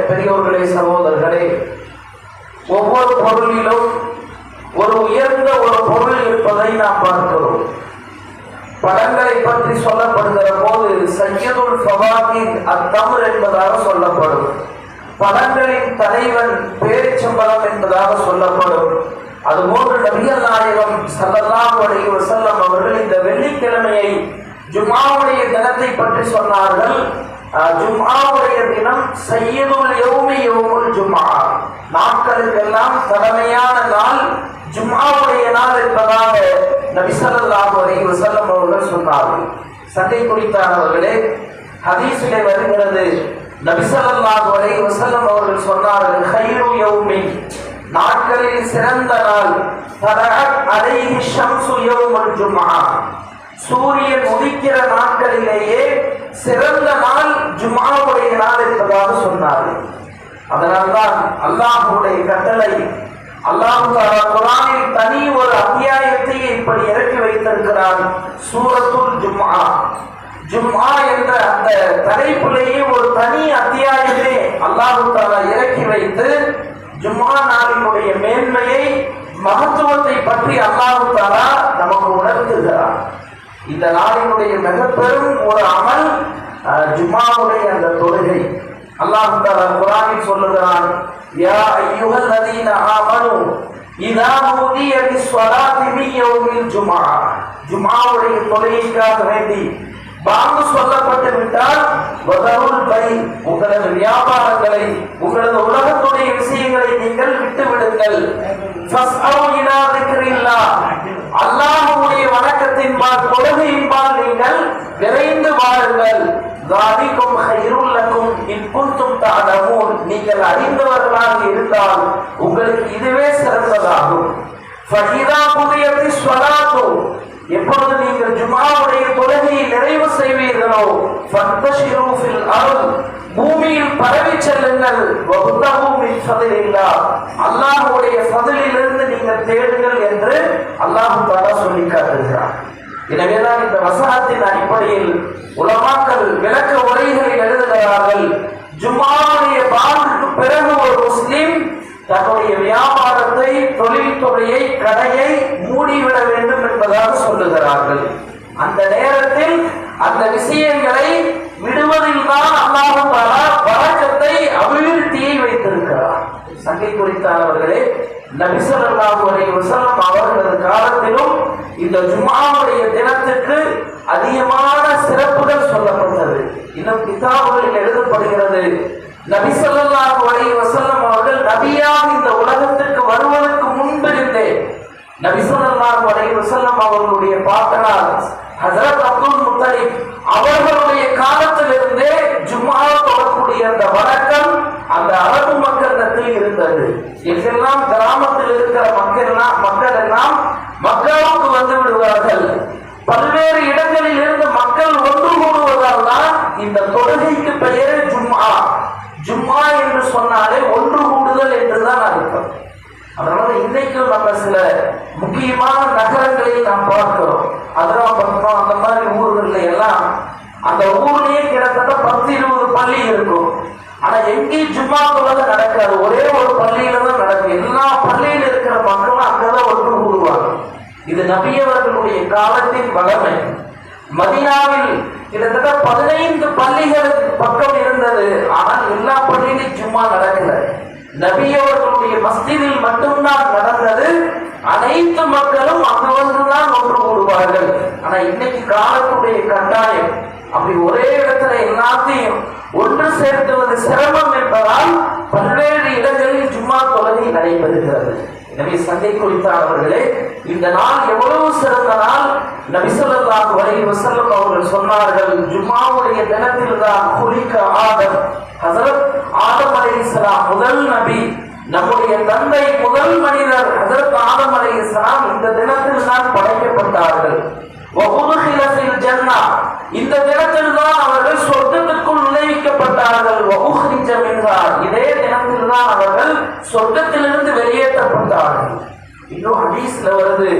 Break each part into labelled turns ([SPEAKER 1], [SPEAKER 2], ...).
[SPEAKER 1] பெரியோர்களே, சகோதரர்களே, ஒவ்வொரு பொருளிலும் ஒரு உயர்ந்த ஒரு பொருள் இருப்பதை நாம் பார்க்கிறோம். பழங்களை பற்றி சொல்லப்படுகிற போது சையதுல் ஃபவாகித் அத்தம்ர் என்பதாக சொல்லப்படும். பழங்களின் தலைவன் பேரிச்சம்பழம் என்பதாக சொல்லப்படும். அதுபோன்று நபிகள் நாயகம் ஸல்லல்லாஹு அலைஹி வஸல்லம் அவர்கள் இந்த வெள்ளிக்கிழமையை ஜும்ஆவுடைய தினத்தை பற்றி சொன்னார்கள். ஜும்ஆவுடைய தினம் சையதுல் யௌமி யௌமுல் ஜும்ஆ, நாட்களுக்கெல்லாம் தலைமையான நாள் ஜும்ஆவுடைய நாள் என்பதாக நபி ஸல்லல்லாஹு அலைஹி வஸல்லம் அவர்கள் சொன்னார்கள். சங்கை குறித்தானவர்களே, ஹதீஸிலே வருகிறது, நபி ஸல்லல்லாஹு அலைஹி வஸல்லம் அவர்கள் சொன்னார்கள், கைரு யௌமின், நாட்களில் சிறந்த நாள், தலஅத் அலைஹி ஷம்ஸு யௌமுல் ஜும்ஆ, சூரியன் உதிக்கிற நாட்களிலேயே சிறந்த நாள் ஜும்ஆவுடைய நாள் என்பதாக சொன்னார்கள். அதனால்தான் அல்லாஹ்வுடைய கட்டளை, அல்லாஹ் தஆலா குர்ஆனில் தனி ஒரு அத்தியாயத்தை இப்படி இறக்கி வைத்திருக்கிறான். சூரத்துல் ஜும்ஆ, ஜும்ஆ என்ற அந்த தலைப்பிலேயே ஒரு தனி அத்தியாயத்தை அல்லாஹ் தஆலா இறக்கி வைத்து ஜும்ஆ நாளினுடைய மேன்மையை, மகத்துவத்தை பற்றி அல்லாஹ் தஆலா நமக்கு உணர்த்துகிறார். இந்த நாளினுடைய மிக பெரும் ஒரு அமல் ஜும்ஆவுடைய அந்த தொழுகை. அல்லாஹ் தஆலா குர்ஆனில் சொல்லுகிறான், யா அய்யுஹல்லதீன ஆமனு இதா நூதிய லிஸ்ஸலாத்தி மின் யௌமில் ஜும்ஆ, ஜும்ஆவுடைய தொழுகைக்காக வேண்டி பாங்கு சொல்லப்பட்டு விட்டால் வதருல் பை, உங்களது வியாபாரங்களை, உங்களது உலகத்துடைய விஷயங்களை நீங்கள் விட்டு விடுங்கள். ஃபஸ்அவு இலா திக்ரில்லாஹ், அல்லாஹ்வுடைய வணக்கத்தின்பால், தொழுகையின்பால் நீங்கள் விரைந்து வாருங்கள். ذَلِكُمْ خَيْرٌ لَكُمْ إِن كُنتُمْ تَعْلَمُونَ, நீங்கள் அறிந்தவர்களாக இருந்தால் உங்களுக்கு இதுவே சிறந்ததாகும். فَإِذَا قُضِيَتِ الصَّلَاةُ, எப்பொழுது நீங்கள் ஜும்ஆவுடைய தொழுகையை நிறைவு செய்வீர்களோ, ஃபன்தஷிரு ஃபில் அர்த், பூமியில் பரவி செல்லுங்கள். வப்தகு மின் ஃபத்லில்லாஹ், அல்லாஹ்வுடைய ஃபத்லிலிருந்து நீங்கள் தேடுங்கள் என்று அல்லாஹ் தஆலா சொல்லி காட்டுகிறார். எனவேதான் இந்த வசனத்தின் அடிப்படையில் உலமாக்கள் விளக்க உரைகளில் எழுதுகிறார்கள், ஜும்ஆவுடைய பாங்குக்கு பிறகு ஒரு முஸ்லிம் தன்னுடைய வியாபாரத்தை, தொழில்துறையை, கடையை மூடிவிட வேண்டும் என்பதாக சொல்லுகிறார்கள். அந்த நேரத்தில் அந்த விஷயங்களை விடுவதில் தான் அல்லாஹ் தஆலா பரக்கத்தை, அபிவிருத்தியை வைத்திருக்கிறார். சங்கை குறித்தானவர்களே, நபி ஸல்லல்லாஹு அலைஹி வஸல்லம் அவர்களது காலத்திலும் இந்த ஜும்ஆவுடைய தினத்துக்கு அதிகமான சிறப்புகள் சொல்லப்பட்டது. இன்னும் கிதாபுகளில் எழுதப்படுகிறது, நபி ஸல்லல்லாஹு அலைஹி வஸல்லம் அவர்கள் நபியாக இந்த உலகத்திற்கு வருவதற்கு முன்பிருந்தே நபி ஸல்லல்லாஹு அலைஹி வஸல்லம் அவர்களுடைய பாட்டனார் ஹஜ்ரத் அப்துல் முத்தலிப் அவர்களுடைய காலத்திலிருந்தே ஜும்ஆ தொழக்கூடிய அந்த வழக்கம் அந்த அரபு மக்களிடத்தில் இருந்தது. எங்கெல்லாம் கிராமத்தில் இருக்கிற மக்கள் எல்லாம் மக்காவுக்கு வந்து விடுவார்கள். பல்வேறு இடங்களில் இருந்து மக்கள் ஒன்று கூடுவதால் தான் இந்த தொழுகைக்கு பெயர் ஜும்ஆ. ஜும்ஆ என்று சொன்னாலே ஒன்று கூடுதல் என்றுதான் அர்த்தம். அதனால இன்னைக்கும் நம்ம சில முக்கியமான நகரங்களில் நாம் பார்க்கிறோம், அதிராபட்னம் அந்த மாதிரி ஊர்களில் எல்லாம் அந்த ஊர்லயே கிட்டத்தட்ட 10-20 பள்ளி இருக்கும். ஆனா எங்கேயும் ஜும்ஆ தொழுகை நடக்காது, ஒரே ஒரு பள்ளியில தான் நடக்கும். எல்லா பள்ளியில் இருக்கிற மக்களும் அங்கதான் ஒன்று கூடுவாங்க. இது நபி அவர்களுடைய காலத்தின் வளமை. மதீனாவில் கிட்டத்தட்ட 15 பள்ளிகளுக்கு பக்கம் இருந்தது. ஆனால் எல்லா பள்ளியிலும் ஜும்ஆ நடக்கல. நபி அவர்களுடைய மஸ்ஜிதில் மட்டும்தான் நடந்தது. அனைத்து மக்களும் அங்கு வந்துதான் ஒன்று கூடுவார்கள். ஆனா இன்னைக்கு காலத்துடைய கட்டாயம் அப்படி ஒரே இடத்துல எல்லாத்தையும் ஒன்று சேர்த்துவது சிரமம் என்பதால் பல்வேறு இடங்களில் ஜும்ஆ தொழுகை நடைபெறுகிறது. எனவே சங்கை குறித்தானவர்களே, இந்த நாள் எவ்வளவு சிறந்த நாள். நபி ஸல்லல்லாஹு அலைஹி வஸல்லம் அவர்கள் சொன்னார்கள், ஜும்ஆவுடைய தினத்தில் தான் குலிக ஆதம், ஹஜ்ரத் ஆதம் அலைஹிஸ்ஸலாம் முதல் நபி, நம்முடைய தந்தை முதல் மனிதர் ஹஜ்ரத் ஆதம் அலைஹிஸ்ஸலாம் இந்த தினத்தில் தான் படைக்கப்பட்டார்கள். வஉத்கில ஃபில் ஜன்னah, இந்த தினத்தில் தான் அவர்கள் சொர்க்கத்திற்குள் நுழைவிக்கப்பட்டார்கள். வஉக்ரிஜ மின்ஹா, இதே தினத்தில் தான் அவர்கள் சொர்க்கத்திலிருந்து வெளியேற்றப்பட்டார்கள். இன்னும் ஹதீஸ்ல வருது,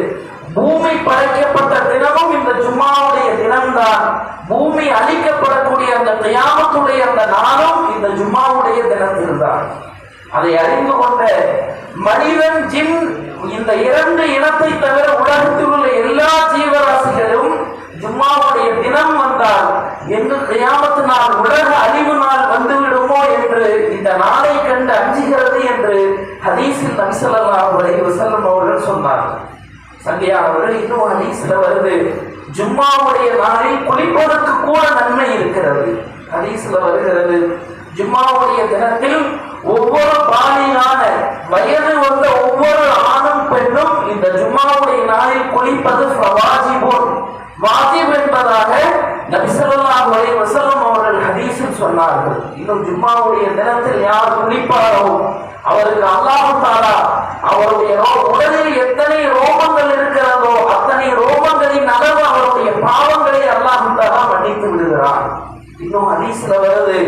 [SPEAKER 1] பூமி படைக்கப்பட்ட தினமும் இந்த ஜும்மாவுடைய தினம்தான். பூமி அழிக்கப்படக்கூடிய அந்த கியாமத்துடைய அந்த நாளும் இந்த ஜும்மாவுடைய தினத்தில் தான். அதை அறிந்து கொண்ட மனிதன், ஜின், இந்த இரண்டு இனத்தை தவிர உலகத்தில் உள்ள எல்லா ஜீவராசிகளும் ஜும்மாவுடைய தினம் வந்தால் எங்கு கியாமத்து நாள், உலக அழிவு நாள் வந்துவிடுமோ என்று இந்த நாளை கண்டு அஞ்சுகிறது என்று ஹதீஸில் நபி ஸல்லல்லாஹு அலைஹி வஸல்லம் அவர்கள் சொன்னார்கள். சங்கையானவர்கள், இன்னும் ஹதீஸ்ல வருது, ஜும்மாவுடைய நாளில் குளிப்பதற்கு கூட நன்மை இருக்கிறது. ஹதீஸ்ல வருகிறது, ஜும்மாவுடைய தினத்தில் ஒவ்வொரு பாலியான வயது வந்த ஒவ்வொரு ஆணும் பெண்ணும் இந்த ஜும்மாவுடைய நாளில் குளிப்பது வாஜிப் என்பதாக நபி ஸல்லல்லாஹு அலைஹி வஸல்லம் அவர்கள் ஹதீஸில் சொன்னார்கள். இன்னும் ஜும்மாவுடைய தினத்தில் யார் குளிப்பாரோ அவருக்கு அல்லாஹ் தஆலா அவருடைய உடலில் எத்தனை ரோமங்கள் இருக்கிறதோ அத்தனை ரோமங்களின் அளவு அவருடைய பாவங்களை அல்லாஹ் தஆலா மன்னித்து விடுகிறார். இன்னும் ஹதீஸ்ல வருது,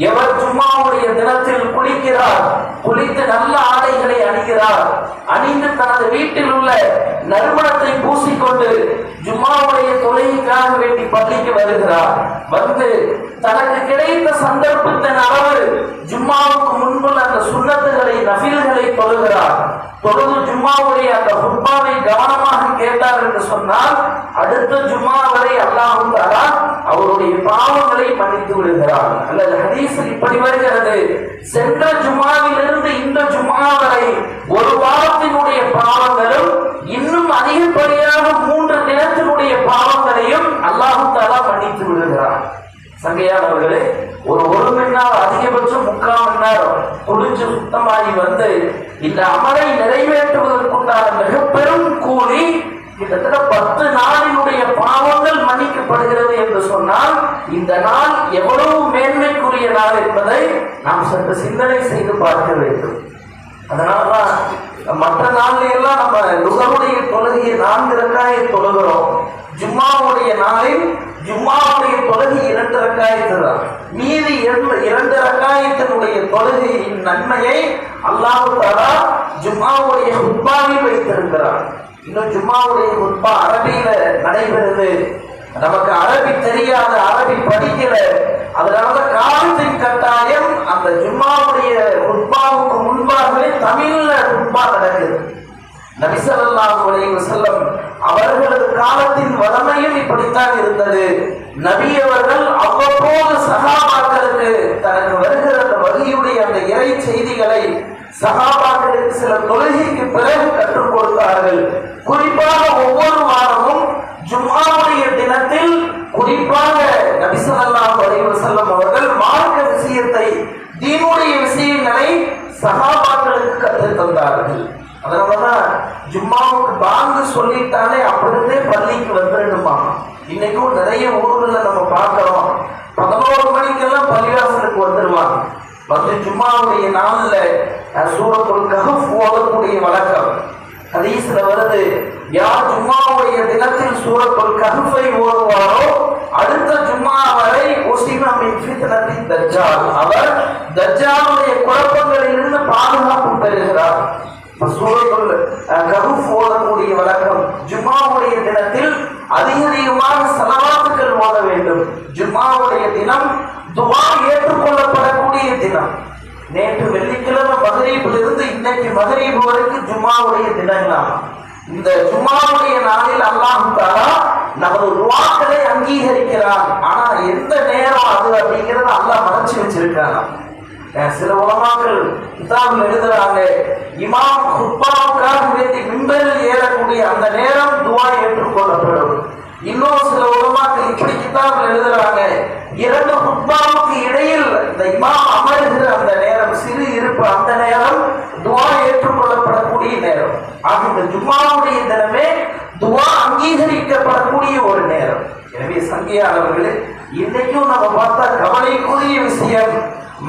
[SPEAKER 1] எவர் ஜும்மாவுடைய தினத்தில் குளிக்கிறார், குளித்து நல்ல ஆடைகளை அணிகிறார், அணிந்து தனது வீட்டில் உள்ள நறுமணத்தை பூசிக்கொண்டு ஜும்மாவுடைய தொழுகைக்காக வேண்டி பள்ளிக்கு வருகிறார், வந்து தனக்கு கிடைத்த சந்தர்ப்பத்தின் அளவு ஜும்மாவுக்கு முன்புள்ள அந்த சுன்னத்துகளை, நஃபில்களை தொழுகிறார், தொழுது ஜும்மாவுடைய அந்த ஹுத்பாவை கவனமாக கேட்டார் என்று சொன்னால் அடுத்த ஜும்மா வரை அல்லாஹ் தஆலா அவருடைய பாவங்களை மன்னித்து விடுகிறார். அல்லது ஹதீஸில் இப்படி வருகிறது, சென்ற ஜும்மாவிலிருந்து இந்த ஜும்மா வரை ஒரு வாரத்தினுடைய பாவங்களும் இன்னும் அதிகப்படியாக 3 தினத்தினுடைய பாவங்களையும் அல்லாஹ் தஆலா மன்னித்து விடுகிறார். சங்கையானவர்களே, ஒரு மணி நேரம், அதிகபட்சம் 3/4 மணி நேரம் குளிச்சு சுத்தமாகி வந்து இந்த அமலை நிறைவேற்றுவதற்குண்டான மிக பெரும் கூலி கிட்டத்தட்ட 10 நாளினுடைய பாவங்கள் மன்னிக்கப்படுகிறது என்று சொன்னால் இந்த நாள் எவ்வளவு மேன்மைக்குரிய நாள் என்பதை நாம் சற்று சிந்தனை செய்து பார்க்க வேண்டும். அதனாலதான் மற்ற நாள்ல எல்லாம் நம்ம லுஹருடைய தொழுகையை 4 ரக்காயத் தொழுகிறோம். ஜும்மாவுடைய நாளில் ஜும்மாவுடைய தொழுகை 2 ரக்காயத்து தான். மீதி 2 ரக்காயத்தினுடைய தொழுகையின் நன்மையை அல்லாஹ் தஆலா ஜும்மாவுடைய ஹுத்பாவில் வைத்திருக்கிறார். இன்னும் ஜும்மாவுடைய ஹுத்பா அரபியில நடைபெறுது. நமக்கு அரபி தெரியாத, அரபி படிக்கல, அதனால காலத்தின் கட்டாயம் அந்த ஜும்மாவுடைய ஹுத்பாவுக்கு முன்பாகவே தமிழ்ல ஹுத்பா நடக்குது. நபி ஸல்லல்லாஹு அலைஹி வஸல்லம் அவர்களது காலத்தின் வளமையும் இப்படித்தான் இருந்தது. நபி அவர்கள் அவ்வப்போது சஹாபாக்களுக்கு தனக்கு வருகிற அந்த வகையுடைய அந்த இறை செய்திகளை சஹாபாக்களுக்கு சில தொழுகைக்கு பிறகு கற்றுக் கொடுத்தார்கள். குறிப்பாக ஒவ்வொரு வாரமும் ஜும்ஆவுடைய தினத்தில் குறிப்பாக நபி ஸல்லல்லாஹு அலைஹி வஸல்லம் அவர்கள் மார்க்க விஷயத்தை, தீனுடைய விஷயங்களை சஹாபாக்களுக்கு கற்றுத் தந்தார்கள். அதனாலதான் ஜும்மாவுக்கு பாங்கு சொல்லிட்டாலே அப்படியே பள்ளிக்கு வந்துடணுமா. இன்னைக்கும் நிறைய ஊர்களை நம்ம பார்க்கிறோம், 11 மணிக்கெல்லாம் பள்ளிவாசலுக்கு வந்துடுவாங்க. வந்து ஜும்மாவுடைய நாள்ல சூரத்துல் கஹஃப் ஓதக்கூடிய வழக்கம் ஹதீஸ்ல வருது. யார் ஜும்மாவுடைய தினத்தில் சூரத்துல் கஹஃபை ஓதுவாரோ அடுத்த ஜும்மா வரை உஸிம மின் ஃபித்னத்தி தஜ்ஜால், அவர் தஜ்ஜாலுடைய குழப்பங்களிலிருந்து பாதுகாப்பு பெறுகிறார். சூரத்துல் கஹஃப் ஓதக்கூடிய வழக்கம். ஜும்மாவுடைய தினத்தில் அதிகமாக ஸலவாத்துக்கள் ஓத வேண்டும். ஜும்மாவுடைய தினம் துஆ ஏற்றுக்கொள்ளப்படக்கூடிய தினம். நேற்று வெள்ளிக்கிழமை மக்ரிபிலிருந்து இன்னைக்கு மக்ரிப் வரைக்கும் ஜும்மாவுடைய தினங்களாம். இந்த ஜும்மாவுடைய நாளில் அல்லாஹ் தஆலா நமது துஆக்களை அங்கீகரிக்கிறான். ஆனா எந்த நேரம் அது அப்படிங்கறத அல்லாஹ் மறைச்சு வச்சிருக்கான். சில உலமாக்கள் கிதாபில் எழுதுறாங்க, இமாம் குத்பாவுக்காக வேண்டி மிம்பரில் ஏறக்கூடிய அந்த நேரம் துஆ ஏற்றுக்கொள்ளப்படும். இன்னும் சில உலமாக்கள் இப்படி கிதாபில் எழுதுறாங்க, 2 குத்பாவுக்கு இடையில் இந்த இமாம் அமருகிற அந்த நேரம், சிறு இருப்பு, அந்த நேரம் துஆ ஏற்றுக்கொள்ளப்படக்கூடிய நேரம். ஆக இந்த ஜும்மாவுடைய தினமே துஆ அங்கீகரிக்கப்படக்கூடிய ஒரு நேரம். எனவே சங்கையாளர்களே, இன்னைக்கும் நம்ம பார்த்தா கவலைக்குரிய விஷயம்,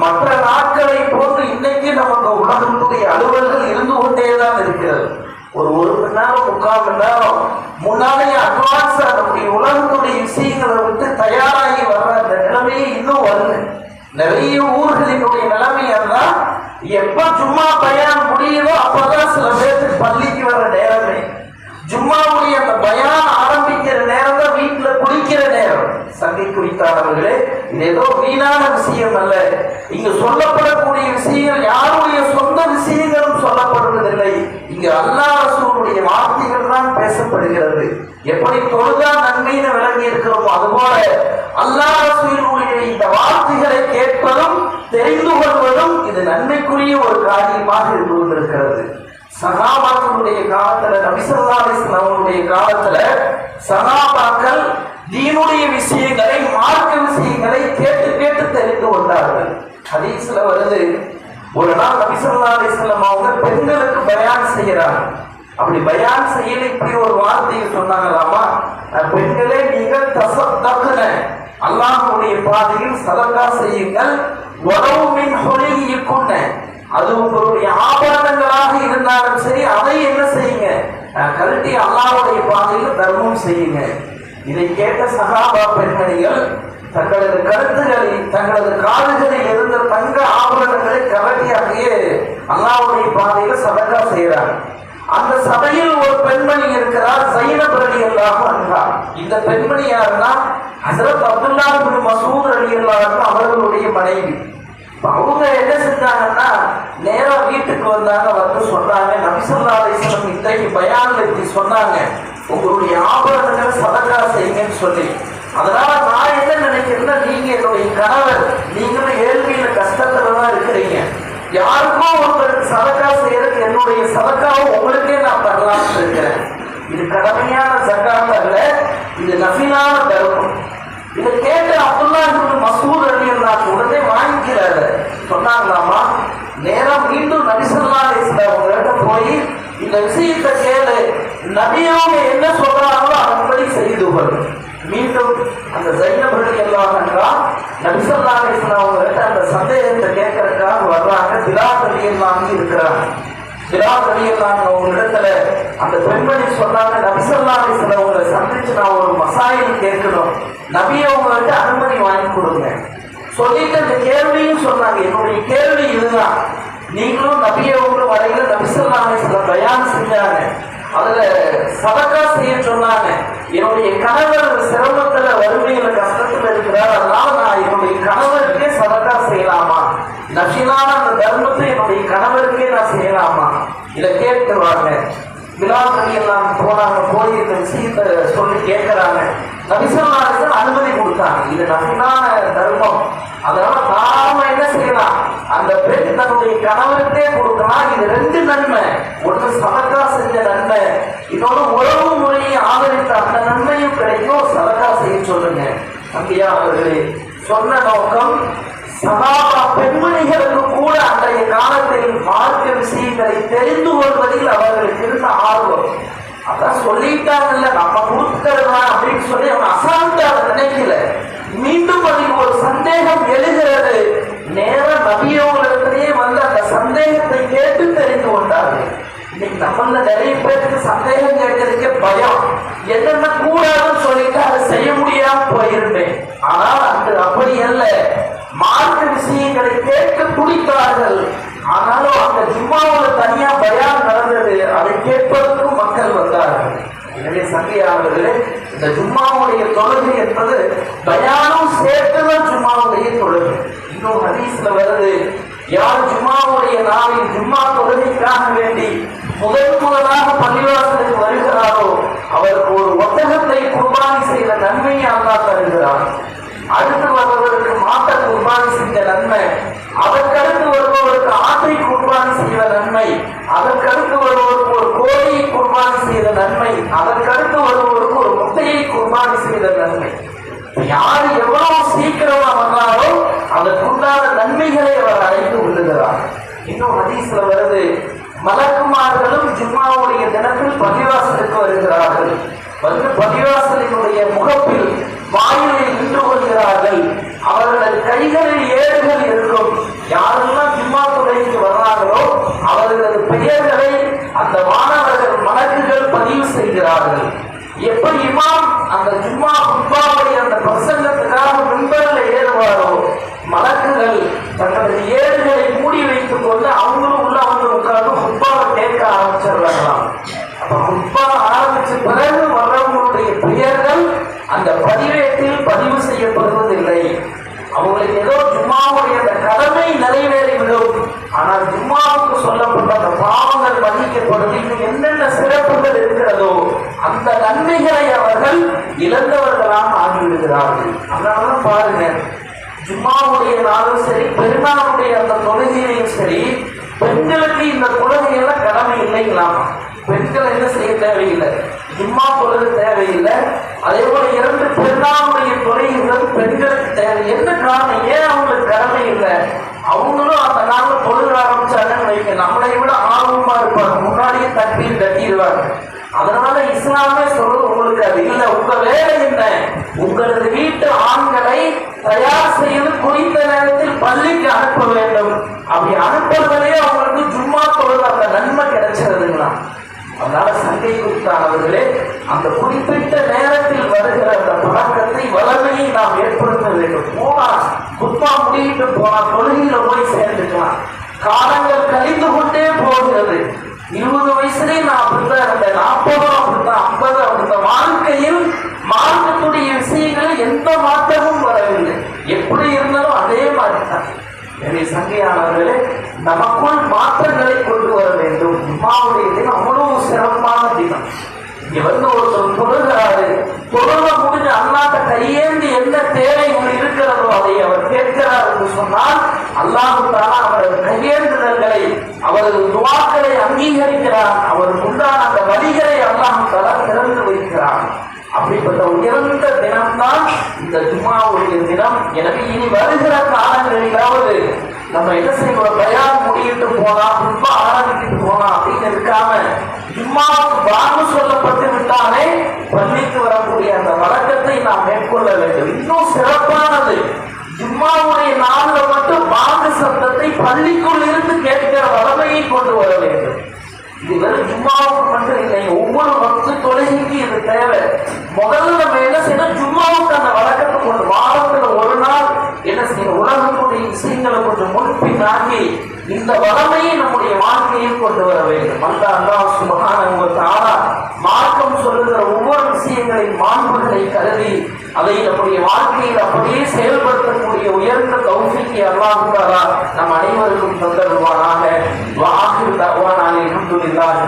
[SPEAKER 1] மற்ற நாட்களை போன்று இன்னைக்கு நமக்கு உலகத்துடைய அலுவல்கள் இருந்து கொண்டேதான் இருக்கிறது. ஒரு மணி நேரம் 3/4 மணி நேரம் முன்னாலேயே அட்வான்ஸ் நம்முடைய உலகத்துடைய விஷயங்களை விட்டு தயாராகி வர்ற அந்த நிலைமையை இன்னும் வரல. நிறைய ஊர்களினுடைய நிலைமை அதுதான். எப்ப ஜும்மா பயான் முடியுதோ அப்பதான் சில பேருக்கு பள்ளிக்கு வர்ற நேரமே. ஜும்மாவுடைய இது ஏதோ வீணான விஷயம் அல்ல. இங்கு சொல்லப்படக்கூடிய விஷயங்கள் யாருடைய சொந்த விஷயங்களும் சொல்லப்படுவதில்லை. இங்கு அல்லாஹ் ரசூலுடைய வார்த்தைகள் தான் பேசப்படுகிறது. எப்படி தொழுதா நன்மைன்னு விளங்கி இருக்கிறோமோ அதுபோல அல்லாஹ் ரசூலுடைய இந்த வார்த்தைகளை கேட்பதும் தெரிந்து கொள்வதும் இது நன்மைக்குரிய ஒரு காரியமாக இருந்து கொண்டிருக்கிறது. சஹாபாக்களுடைய காலத்துல, நபி ஸல்லல்லாஹு அலைஹி வஸல்லம் அவர்களுடைய காலத்துல சஹாபாக்கள் தீனுடைய விஷயங்களை, மார்க்க விஷயங்களை கேட்டு கேட்டு தெரிந்து கொண்டார்கள். ஹதீஸ்ல வருது, ஒரு நாள் நபி ஸல்லல்லாஹு அலைஹி வஸல்லம் அவங்க பெண்களுக்கு பயான் செய்யறாங்க. அப்படி பயான் செய்யல இப்படி ஒரு வார்த்தையை சொன்னாங்களாமா, பெண்களே நீங்கள் தஸத்தக்ன, அல்லாஹ்வுடைய பாதையில் சதகா செய்யுங்கள், வலவ் மின் ஹுலியிக்குன்ன, அது உங்களுடைய ஆபரணங்களாக இருந்தாலும் சரி அதை என்ன செய்யுங்க, கழட்டி அல்லாஹ்வுடைய பாதையில் தர்மம் செய்யுங்க. இதை கேட்ட சஹாபா பெண்மணிகள் தங்களது கருத்துக்களில், தங்களது காதுகளில் இருந்த தங்க ஆபரணங்களை கழட்டியாகியே அல்லாஹ்வுடைய பாதையில சதகா செய்யறாங்க. அந்த சபையில் ஒரு பெண்மணி இருக்கிறார், ஸைனப் ரலியல்லாஹு அன்ஹா. இந்த பெண்மணி யாருன்னா ஹஜ்ரத் அப்துல்லாஹ் இப்னு மஸ்ஊத் ரலியல்லாஹு அன்ஹு அவர்களுடைய மனைவி. அவங்க என்ன செஞ்சாங்கன்னா நேரா வீட்டுக்கு வந்தாங்க. வந்து சொன்னாங்க, நபி ஸல்லல்லாஹு அலைஹி வஸல்லம் இன்றைக்கு பயான்ல இப்படி சொன்னாங்க, உங்களுடைய ஆபரணங்களை சதகா செய்யுங்கன்னு சொல்லி. அதனால நான் என்ன நினைக்கிறேன்னா, நீங்க என்னுடைய கணவர், நீங்களும் ஏழ்மையில கஷ்டத்துல தான் இருக்கிறீங்க, யாருக்கோ ஒருத்தருக்கு சதகா செய்யறதுக்கு என்னுடைய சதகாவை உங்களுக்கே நான் தரலாம்னு இருக்கிறேன். இது கடமையான ஜகாத் அல்ல, இது நஃபிலான தர்மம். இதை கேட்டு அப்துல்லாஹ் இப்னு மஸ்ஊத் ரலியல்லாஹு உடனே வாங்கிக்கிறாரு. சொன்னாங்களாமா, நேரம் மீண்டும் நபி ஸல்லல்லாஹு அலைஹி வஸல்லம் அவங்கள்ட்ட போய் இந்த விஷயத்தை கேளு, நபியோட என்ன சொல்றாங்களோ அதன்படி செய்து கொள். மீண்டும் அந்த ஸைனப் ரலியல்லாஹு அன்ஹா நபி ஸல்லல்லாஹு அலைஹி வஸல்லம் அவங்கள்ட்ட அந்த சந்தேகத்தை கேட்கறதுக்காக வர்றாங்க. பிலால் ரலியல்லாஹு இருக்கிறாங்க. பிலால் ரலியல்லாஹு அவங்க இடத்துல அந்த பெண்மணி சொன்னாங்க, நபி ஸல்லல்லாஹு அலைஹி வஸல்லம் அவங்களை சந்திச்சு நான் ஒரு மசாயில் கேட்கணும், நபி அவங்கள்ட்ட அனுமதி வாங்கி கொடுங்க சொல்லிட்டு அந்த கேள்வியும் சொன்னாங்க. என்னுடைய கேள்வி இதுதான், நீங்களும் நபி அவங்களும் வரையில நபி ஸல்லல்லாஹு அலைஹி வஸல்லம் பயான் செஞ்சாங்க, அதுல சதகா செய்ய சொன்னாங்க. என்னுடைய கணவர் சிரமத்துல, வறுமையில, கஷ்டத்துல இருக்கிறார், அதனால நான் என்னுடைய கணவருக்கே சதகா செய்யலாமா, நஃபிலான அந்த தர்மத்தை என்னுடைய கணவருக்கே நான் செய்யலாமா, இதை கேட்டுருவாங்க. பிலால் ரலியல்லாஹு போனாங்க, போய் இந்த விஷயத்தை சொல்லி கேட்கிறாங்க. நபி ஸல்லல்லாஹு அலைஹி வஸல்லம் அனுமதி கொடுத்தாங்க, இது நஃபிலான தர்மம், அதனால நாம என்ன செய்யலாம், அந்த பெண் தன்னுடைய கணவருக்கே கொடுக்கலாம். இது ரெண்டு நன்மை, ஒன்று சதகா செஞ்ச நன்மை, இன்னொரு உறவு முறையை ஆதரித்த அந்த நன்மையும் கிடைக்கும். சதகா செய்ய சொல்லுங்க. அங்கேயா அவர்களே சொன்ன நோக்கம், சஹாபா பெண்மணிகளுக்கு கூட அன்றைய காலத்தில் மார்க்க விஷயங்களை தெரிந்து கொள்வதில் அவர்களுக்கு இருந்த ஆர்வம். அதான் சொல்லிட்டாங்கல்ல, நம்ம கொடுத்துக்கிறதா அப்படின்னு சொல்லி அவன் அசால்ட்டா நினைக்கல. மீண்டும் அதில் ஒரு சந்தேகம் எழுகிறது. நேரம் நபியோரிடத்திலேயே வந்து அந்த சந்தேகத்தை கேட்டு தெரிந்து கொண்டார்கள். இன்னைக்கு நம்மள நிறைய பேருக்கு சந்தேகம் கேட்கறதுக்கே பயம், என்னென்ன கூடாதுன்னு சொல்லிட்டு அதை செய்ய முடியாம போயிருந்தேன். ஆனால் அன்று அப்படி அல்ல, மார்க்க விஷயங்களை கேட்க துடித்தார்கள். ஆனாலும் அந்த ஜும்மாவோட தனியா பயான் நடந்தது, அதை கேட்பதற்கும் மக்கள் வந்தார்கள். எனவே சங்கையாளர்களே, இந்த ஜும்மாவுடைய தொழுகை என்பது பயானும் சேர்த்துதான் ஜும்மாவுடைய தொழுகை. இன்னும் ஹதீஸ்ல வருது, யார் ஜும்மாவுடைய நாளில் ஜும்மா தொழுகைக்காக வேண்டி முதலாக பள்ளிவாசலுக்கு வருகிறாரோ அவருக்கு ஒரு ஒட்டகத்தை குர்பானி செய்த நன்மையை அல்லாஹ் தருகிறார். அடுத்து வருபவருக்கு மாட்டை குர்பானி செஞ்ச நன்மை, அதற்கடுத்து வருபவருக்கு ஆட்டை குர்பானி செய்த நன்மை, அதற்கடுத்து வருபவருக்கு ஒரு கோழியை குர்பானி செய்த நன்மை, அதற்கடுத்து வருபவருக்கு ஒரு முட்டையை குர்பானி செய்த நன்மை. யார் எவ்வளவு சீக்கிரமா வந்தாரோ அதற்குண்டான நன்மைகளை அவர் அடைந்து கொள்ளுகிறார். இன்னும் ஹதீஸ்ல வருது, மலக்குமார்களும் ஜும்மாவுடைய தினத்தில் பள்ளிவாசலுக்கு வருகிறார்கள். வந்து பள்ளிவாசலினுடைய முகப்பில் வாயிலில் நின்று கொள்கிறார்கள். அவர்களது கைகளில் ஏடுகள் இருக்கும். யாரெல்லாம் ஜும்மா தொழுகைக்கு வர்றாங்களோ அவர்களது பெயர்களை அந்த மாணவர்கள் மலக்குகள் பதிவு செய்கிறார்கள். எப்படி இமாம் அந்த ஜும்மா குத்பாவுடைய அந்த பிரசங்கத்துக்காக மிம்பரில் ஏறுவாரோ மலக்குகள் தங்களது ஏடுகளை மூடி வைத்துக் கொண்டு அவங்களும் உள்ள வந்து உட்கார்ந்து குத்பாவை கேட்க ஆரம்பிச்சிடலாம். அப்ப குத்பா ஆரம்பிச்ச பிறகு வர்றவங்களுடைய பெயர்கள் அந்த பதிவேட்டில் பதிவு செய்யப்படுவதில்லை. நன்மைகளை அவர்கள் இழந்தவர்களாக ஆகிவிடுகிறார்கள். அதனால பாருங்க, ஜும்மாவுடைய நாளும் சரி, பெருநாளுடைய அந்த தொழுகையிலையும் சரி, பெண்களுக்கு இந்த தொழுகையெல்லாம் கடமை இல்லைங்களாமா. பெண்கள் என்ன செய்ய தேவையில்லை, ஜும்மா தொழுக தேவையில்லை. அதே போல 2 பெருநாளுடைய தொழுகைகள் பெண்களுக்கு தேவை. என்ன காரணம்? ஏன் அவங்களுக்கு கடமை இல்லை? அவங்களும் அந்த நாள்ல தொழுக ஆரம்பிச்சாங்கன்னு வைக்க, நம்மளை விட ஆர்வமா இருப்பாங்க, முன்னாடியே தக்பீர் கட்டிடுவாங்க. அதனால இஸ்லாமே சொல்றது உங்களுக்கு அது இல்லை. உங்க வேலை என்ன? உங்களது வீட்டு ஆண்களை தயார் செய்து குறித்த நேரத்தில் பள்ளிக்கு அனுப்ப வேண்டும். அப்படி அனுப்புவதே அவங்களுக்கு ஜும்மா தொழுது அந்த நன்மை கிடைச்சிருதுங்களா? அதனால சங்கை குறித்தானவர்களே, அந்த குறிப்பிட்ட நேரத்தில் வருகிற அந்த பழக்கத்தை வளமையை நாம் ஏற்படுத்த வேண்டும். போனா குத்பா முடிவிட்டு போனா தொழுகையில போய் சேர்ந்துக்கலாம். காலங்கள் கழிந்து கொண்டே போகிறது. 20 வயசுலேயே நான் அப்படித்தான் இருந்தேன், 40 அப்படித்தான், 50 அப்படித்தான். வாழ்க்கையில் மாற்றத்துடைய விஷயங்களில் எந்த மாற்றமும் வரவில்லை. எப்படி இருந்தாலும் அதே மாதிரி தான். எனவே சங்கையானவர்களே, நமக்குள் மாற்றங்களை கொண்டு வர வேண்டும். ஜும்மாவுடைய தினம் அவ்வளவு சிறப்பான தினம். இங்க ஒருத்தர் தொழுகிறாரு, தொழுக முடிஞ்சு அல்லாஹ்ட்ட கையேந்தி என்ன தேவை இருக்கிறதோ அதை அவர் கேட்கிறார் என்று சொன்னால், அல்லாஹ் தஆலா அவரது கையேந்துதல்களை, அவரது துஆக்களை அங்கீகரிக்கிறார். அவருக்கு உண்டான அந்த வழிகளை அல்லாஹ் தஆலா திறந்து வைக்கிறார். அப்படிப்பட்ட உயர்ந்த தினம்தான் இந்த ஜும்மாவுடைய தினம். எனவே இனி வருகிற காலங்களிலாவது நம்ம என்ன செய்யணும், பயான் முடியிட்டு போனா, குத்பா ஆரம்பிக்கிட்டு போனா அப்படின்னு இருக்காம, ஜும்மாவுக்கு பாங்கு சொல்லப்பட்டு விட்டாலே பள்ளிக்கு வரக்கூடிய அந்த வழக்கத்தை நாம் மேற்கொள்ள வேண்டும். இன்னும் சிறப்பானது, ஜும்மாவுடைய நாள்ல மட்டும் பாங்கு சப்தத்தை பள்ளிக்குள் இருந்து கேட்கிற வளமையை கொண்டு வர வேண்டும். இது வெறும் ஜும்மாவுக்கு மட்டும் இல்லை, ஒவ்வொரு வக்து தொழுகைக்கு இது தேவை. முதல்ல நம்ம என்ன செய்யணும், ஜும்மாவுக்கு அந்த வழக்கத்தை கொண்டு வாரத்துல ஒரு நாள் என்ன செய்யணும், உலகத்துடைய விஷயங்களை கொஞ்சம் முன்பின்னாக்கி இந்த வளமையை நம்முடைய வாழ்க்கையில் கொண்டு வர வேண்டும். அல்லாஹ் சுப்ஹானஹு வ தஆலா மார்க்கம் சொல்லுகிற ஒவ்வொரு விஷயங்களின் மாண்புகளை கருதி அதை நம்முடைய வாழ்க்கையில் அப்படியே செயல்படுத்தக்கூடிய உயர்ந்த தௌஃபீக்கை அல்லாஹ் தஆலா நம் அனைவருக்கும் தந்தருவானாக. வ ஆகிரு தஅவானா அல்ஹம்துலில்லாஹி.